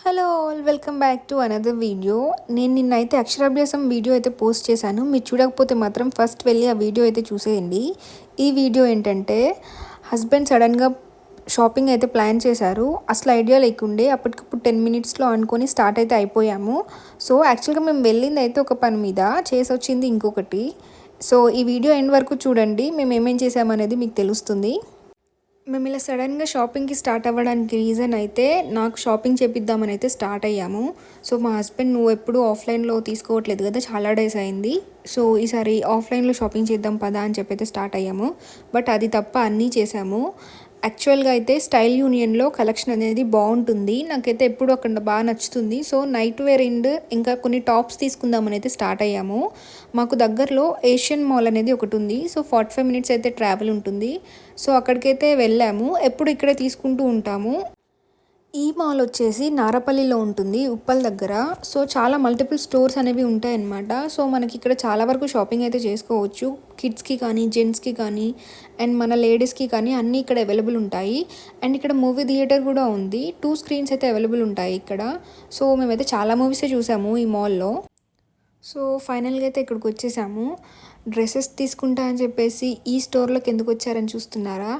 Hello all welcome back to another video. నేను నిన్నైతే అక్షరాభ్యాసం వీడియో అయితే పోస్ట్ చేశాను. మీరు చూడకపోతే మాత్రం ఫస్ట్ వెళ్ళి ఆ వీడియో అయితే చూసేయండి. ఈ వీడియో ఏంటంటే హస్బెండ్ సడన్గా షాపింగ్ అయితే ప్లాన్ చేశారు. అసలు ఐడియా లేకుండే అప్పటికప్పుడు 10 మినిట్స్లో అనుకొని స్టార్ట్ అయితే అయిపోయాము. సో యాక్చువల్గా మేము వెళ్ళింది అయితే ఒక పని మీద, చేసి వచ్చింది ఇంకొకటి. సో ఈ వీడియో ఎండ్ వరకు చూడండి, మేము ఏమేం చేసామనేది మీకు తెలుస్తుంది. మేము ఇలా సడన్గా షాపింగ్కి స్టార్ట్ అవ్వడానికి రీజన్ అయితే నాకు షాపింగ్ చేపిద్దామని అయితే స్టార్ట్ అయ్యాము. సో మా హస్బెండ్ నువ్వు ఎప్పుడు ఆఫ్లైన్లో తీసుకోవట్లేదు కదా, చాలా డేస్ అయింది, సో ఈసారి ఆఫ్లైన్లో షాపింగ్ చేద్దాం పదా అని చెప్పి అయితే స్టార్ట్ అయ్యాము. బట్ అది తప్ప అన్నీ చేసాము. యాక్చువల్గా అయితే స్టైల్ యూనియన్లో కలెక్షన్ అనేది బాగుంటుంది, నాకైతే ఎప్పుడు అక్కడ బాగా నచ్చుతుంది. సో నైట్ వేర్ అండ్ ఇంకా కొన్ని టాప్స్ తీసుకుందామని అయితే స్టార్ట్ అయ్యాము. మాకు దగ్గరలో ఏషియన్ మాల్ అనేది ఒకటి ఉంది. సో 45 మినిట్స్ అయితే ట్రావెల్ ఉంటుంది. సో అక్కడికైతే వెళ్ళాము, ఎప్పుడు ఇక్కడే తీసుకుంటూ ఉంటాము. ఈ మాల్ వచ్చేసి నారపల్లిలో ఉంటుంది, ఉప్పల్ దగ్గర. సో చాలా మల్టిపుల్ స్టోర్స్ అనేవి ఉంటాయన్నమాట. సో మనకి ఇక్కడ చాలా వరకు షాపింగ్ అయితే చేసుకోవచ్చు, కిడ్స్కి కానీ జెంట్స్కి కానీ అండ్ మన లేడీస్కి కానీ అన్నీ ఇక్కడ అవైలబుల్ ఉంటాయి. అండ్ ఇక్కడ మూవీ థియేటర్ కూడా ఉంది, 2 స్క్రీన్స్ అయితే అవైలబుల్ ఉంటాయి ఇక్కడ. సో మేమైతే చాలా మూవీసే చూసాము ఈ మాల్లో. సో ఫైనల్గా అయితే ఇక్కడికి వచ్చేసాము. డ్రెస్సెస్ తీసుకుంటా అని చెప్పేసి ఈ స్టోర్లోకి ఎందుకు వచ్చారని చూస్తున్నారా?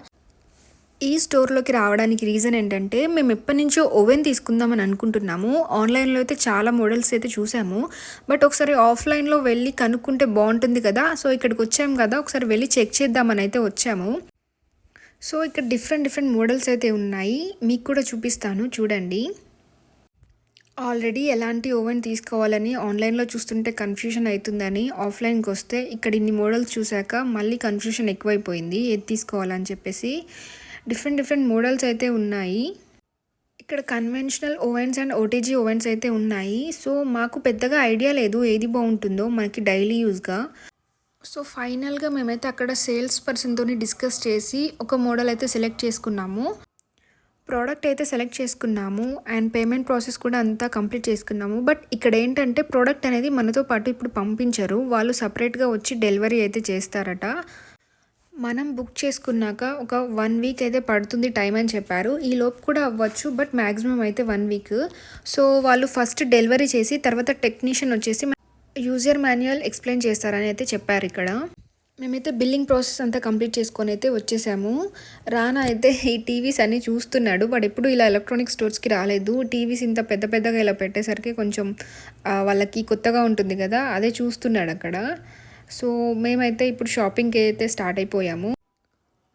ఈ స్టోర్లోకి రావడానికి రీజన్ ఏంటంటే మేము ఎప్పటి నుంచో ఓవెన్ తీసుకుందామని అనుకుంటున్నాము. ఆన్లైన్లో అయితే చాలా మోడల్స్ అయితే చూసాము, బట్ ఒకసారి ఆఫ్లైన్లో వెళ్ళి కనుక్కుంటే బాగుంటుంది కదా. సో ఇక్కడికి వచ్చాము కదా, ఒకసారి వెళ్ళి చెక్ చేద్దామని అయితే వచ్చాము. సో ఇక్కడ డిఫరెంట్ మోడల్స్ అయితే ఉన్నాయి, మీకు కూడా చూపిస్తాను చూడండి. ఆల్రెడీ ఎలాంటి ఓవెన్ తీసుకోవాలని ఆన్లైన్లో చూస్తుంటే కన్ఫ్యూజన్ అవుతుందని ఆఫ్లైన్కి వస్తే ఇక్కడ ఇన్ని మోడల్స్ చూశాక మళ్ళీ కన్ఫ్యూజన్ ఎక్కువైపోయింది ఏది తీసుకోవాలని చెప్పేసి. డిఫరెంట్ మోడల్స్ అయితే ఉన్నాయి. ఇక్కడ conventional ovens and OTG ovens అయితే ఉన్నాయి. సో మాకు పెద్దగా ఐడియా లేదు ఏది బాగుంటుందో మనకి డైలీ యూజ్గా. సో ఫైనల్గా మేమైతే అక్కడ సేల్స్ పర్సన్తో డిస్కస్ చేసి ఒక మోడల్ అయితే సెలెక్ట్ చేసుకున్నాము. ప్రోడక్ట్ అయితే సెలెక్ట్ చేసుకున్నాము అండ్ పేమెంట్ ప్రాసెస్ కూడా అంతా కంప్లీట్ చేసుకున్నాము. బట్ ఇక్కడ ఏంటంటే ప్రోడక్ట్ అనేది మనతో పాటు ఇప్పుడు పంపించరు, వాళ్ళు సపరేట్గా వచ్చి డెలివరీ అయితే చేస్తారట. మనం బుక్ చేసుకున్నాక ఒక 1 వీక్ అయితే పడుతుంది టైం అని చెప్పారు. ఈ లోపు కూడా అవ్వచ్చు, బట్ మ్యాక్సిమం అయితే 1 వీక్. సో వాళ్ళు ఫస్ట్ డెలివరీ చేసి తర్వాత టెక్నీషియన్ వచ్చేసి యూజర్ మాన్యువల్ ఎక్స్ప్లెయిన్ చేస్తారని అయితే చెప్పారు ఇక్కడ. మేమైతే బిల్లింగ్ ప్రాసెస్ అంతా కంప్లీట్ చేసుకొని అయితే వచ్చేసాము. రానా అయితే ఈ టీవీస్ అన్నీ చూస్తున్నాడు, వాడు ఎప్పుడు ఇలా ఎలక్ట్రానిక్ స్టోర్స్కి రాలేదు. టీవీస్ ఇంత పెద్దగా ఇలా పెట్టేసరికి కొంచెం వాళ్ళకి కొత్తగా ఉంటుంది కదా, అదే చూస్తున్నాడు అక్కడ. సో మేమైతే ఇప్పుడు షాపింగ్కి అయితే స్టార్ట్ అయిపోయాము.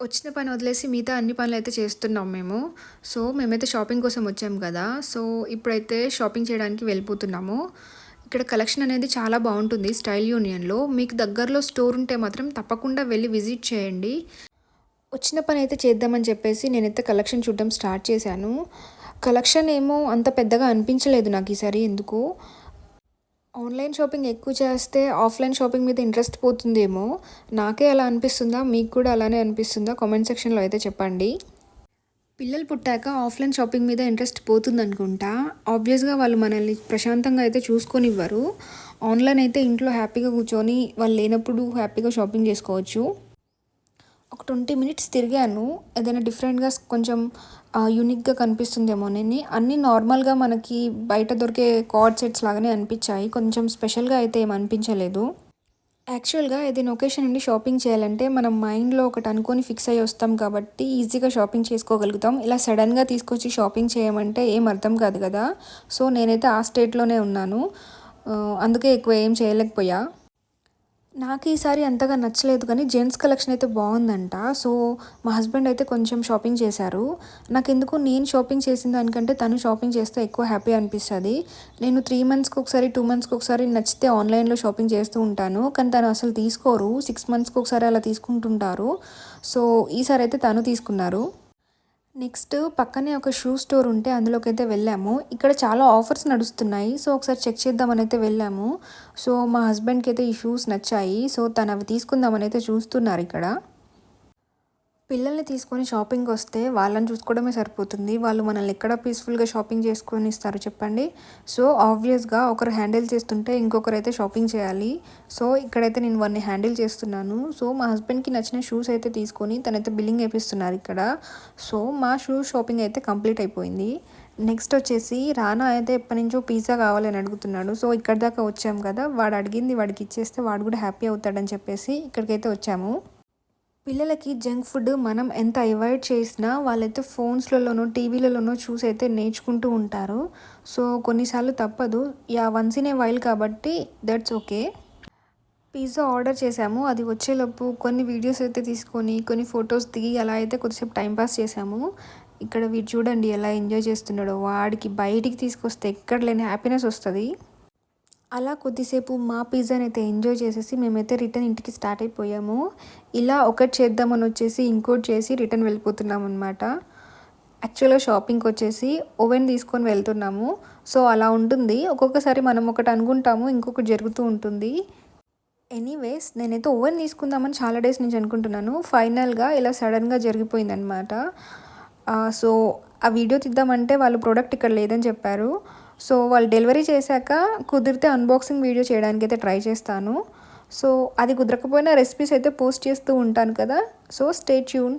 వచ్చిన పని వదిలేసి మిగతా అన్ని పనులు అయితే చేస్తున్నాం మేము. సో మేమైతే షాపింగ్ కోసం వచ్చాము కదా, సో ఇప్పుడైతే షాపింగ్ చేయడానికి వెళ్ళిపోతున్నాము. ఇక్కడ కలెక్షన్ అనేది చాలా బాగుంటుంది స్టైల్ యూనియన్లో. మీకు దగ్గరలో స్టోర్ ఉంటే మాత్రం తప్పకుండా వెళ్ళి విజిట్ చేయండి. వచ్చిన పని అయితే చేద్దామని చెప్పేసి నేనైతే కలెక్షన్ చూడడం స్టార్ట్ చేశాను. కలెక్షన్ ఏమో అంత పెద్దగా అనిపించలేదు నాకు ఈసారి ఎందుకు. ఆన్లైన్ షాపింగ్ ఎక్కువ చేస్తే ఆఫ్లైన్ షాపింగ్ మీద ఇంట్రెస్ట్ పోతుందేమో, నాకే అలా అనిపిస్తుందా, మీకు కూడా అలానే అనిపిస్తుందా? కామెంట్ సెక్షన్లో అయితే చెప్పండి. పిల్లలు పుట్టాక ఆఫ్లైన్ షాపింగ్ మీద ఇంట్రెస్ట్ పోతుంది అనుకుంటా. ఆబ్వియస్గా వాళ్ళు మనల్ని ప్రశాంతంగా అయితే చూసుకొనివ్వరు. ఆన్లైన్ అయితే ఇంట్లో హ్యాపీగా కూర్చొని వాళ్ళు లేనప్పుడు హ్యాపీగా షాపింగ్ చేసుకోవచ్చు. ఒక 20 మినిట్స్ తిరిగాను, ఏదైనా డిఫరెంట్గా కొంచెం యూనిక్గా కనిపిస్తుందేమో అని. అన్నీ నార్మల్గా మనకి బయట దొరికే కార్డ్ సెట్స్ లాగానే అనిపించాయి, కొంచెం స్పెషల్గా అయితే ఏం అనిపించలేదు. యాక్చువల్గా ఏదైనా ఒకేషన్ నుండి షాపింగ్ చేయాలంటే మనం మైండ్లో ఒకటి అనుకొని ఫిక్స్ అయ్యి వస్తాం కాబట్టి ఈజీగా షాపింగ్ చేసుకోగలుగుతాం. ఇలా సడన్గా తీసుకొచ్చి షాపింగ్ చేయమంటే ఏం అర్థం కాదు కదా. సో నేనైతే ఆ స్టేట్లోనే ఉన్నాను, అందుకే ఎక్కువ ఏం చేయలేకపోయా. నాకు ఈసారి అంతగా నచ్చలేదు కానీ జెంట్స్ కలెక్షన్ అయితే బాగుందంట. సో మా హస్బెండ్ అయితే కొంచెం షాపింగ్ చేశారు. నాకెందుకు నేను షాపింగ్ చేసిన దానికంటే తను షాపింగ్ చేస్తే ఎక్కువ హ్యాపీ అనిపిస్తుంది. నేను 3 మంత్స్కి ఒకసారి 2 మంత్స్కి ఒకసారి నచ్చితే ఆన్లైన్లో షాపింగ్ చేస్తూ ఉంటాను, కానీ తను అసలు తీసుకోరు, 6 మంత్స్కి ఒకసారి అలా తీసుకుంటుంటారు. సో ఈసారి అయితే తను తీసుకున్నారు. నెక్స్ట్ పక్కనే ఒక షూ స్టోర్ ఉంటే అందులోకి అయితే వెళ్ళాము. ఇక్కడ చాలా ఆఫర్స్ నడుస్తున్నాయి, సో ఒకసారి చెక్ చేద్దామని అయితే వెళ్ళాము. సో మా హస్బెండ్కి అయితే ఈ షూస్ నచ్చాయి, సో తను అవి తీసుకుందామని అయితే చూస్తున్నారు ఇక్కడ. పిల్లల్ని తీసుకొని షాపింగ్కి వస్తే వాళ్ళని చూసుకోవడమే సరిపోతుంది, వాళ్ళు మనల్ని ఎక్కడ పీస్ఫుల్గా షాపింగ్ చేసుకొని ఇస్తారు చెప్పండి. సో ఆబ్వియస్గా ఒకరు హ్యాండిల్ చేస్తుంటే ఇంకొకరు అయితే షాపింగ్ చేయాలి. సో ఇక్కడైతే నేను వాడిని హ్యాండిల్ చేస్తున్నాను. సో మా హస్బెండ్కి నచ్చిన షూస్ అయితే తీసుకొని తనైతే బిల్లింగ్ వేపిస్తున్నారు ఇక్కడ. సో మా షూ షాపింగ్ అయితే కంప్లీట్ అయిపోయింది. నెక్స్ట్ వచ్చేసి రానా అయితే ఎప్పటి నుంచో పిజ్జా కావాలని అడుగుతున్నాడు. సో ఇక్కడ దాకా వచ్చాం కదా, వాడు అడిగింది వాడికి ఇచ్చేస్తే వాడు కూడా హ్యాపీ అవుతాడని చెప్పేసి ఇక్కడికైతే వచ్చాము. పిల్లలకి జంక్ ఫుడ్ మనం ఎంత అవాయిడ్ చేసినా వాళ్ళైతే ఫోన్స్లలోనో టీవీలలోనో చూసి అయితే నేర్చుకుంటూ ఉంటారు. సో కొన్నిసార్లు తప్పదు, వన్స్ ఇన్ ఏ వైల్ కాబట్టి దట్స్ ఓకే. పిజ్జా ఆర్డర్ చేసాము. అది వచ్చేలోపు కొన్ని వీడియోస్ అయితే తీసుకొని కొన్ని ఫొటోస్ దిగి అలా అయితే కొద్దిసేపు టైంపాస్ చేసాము. ఇక్కడ వీడు చూడండి ఎలా ఎంజాయ్ చేస్తున్నాడో, వాడికి బయటికి తీసుకొస్తే ఎక్కడ లేని హ్యాపీనెస్ వస్తుంది. అలా కొద్దిసేపు మా పిజ్జాని అయితే ఎంజాయ్ చేసేసి మేమైతే రిటర్న్ ఇంటికి స్టార్ట్ అయిపోయాము. ఇలా ఒకటి చేద్దామని వచ్చేసి ఇంకోటి చేసి రిటర్న్ వెళ్ళిపోతున్నాం అనమాట. యాక్చువల్గా షాపింగ్కి వచ్చేసి ఓవెన్ తీసుకొని వెళ్తున్నాము. సో అలా ఉంటుంది, ఒక్కొక్కసారి మనం ఒకటి అనుకుంటాము ఇంకొకటి జరుగుతూ ఉంటుంది. ఎనీవేస్ నేనైతే ఓవెన్ తీసుకుందామని చాలా డేస్ నుంచి అనుకుంటున్నాను. ఫైనల్గా ఇలా సడన్గా జరిగిపోయిందనమాట. సో ఆ వీడియో తీద్దామంటే వాళ్ళు ప్రోడక్ట్ ఇక్కడ లేదని చెప్పారు. సో వాళ్ళు డెలివరీ చేశాక కుదిరితే అన్బాక్సింగ్ వీడియో చేయడానికి అయితే ట్రై చేస్తాను. సో అది కుదరకపోయినా రెసిపీస్ అయితే పోస్ట్ చేస్తూ ఉంటాను కదా. So stay tune.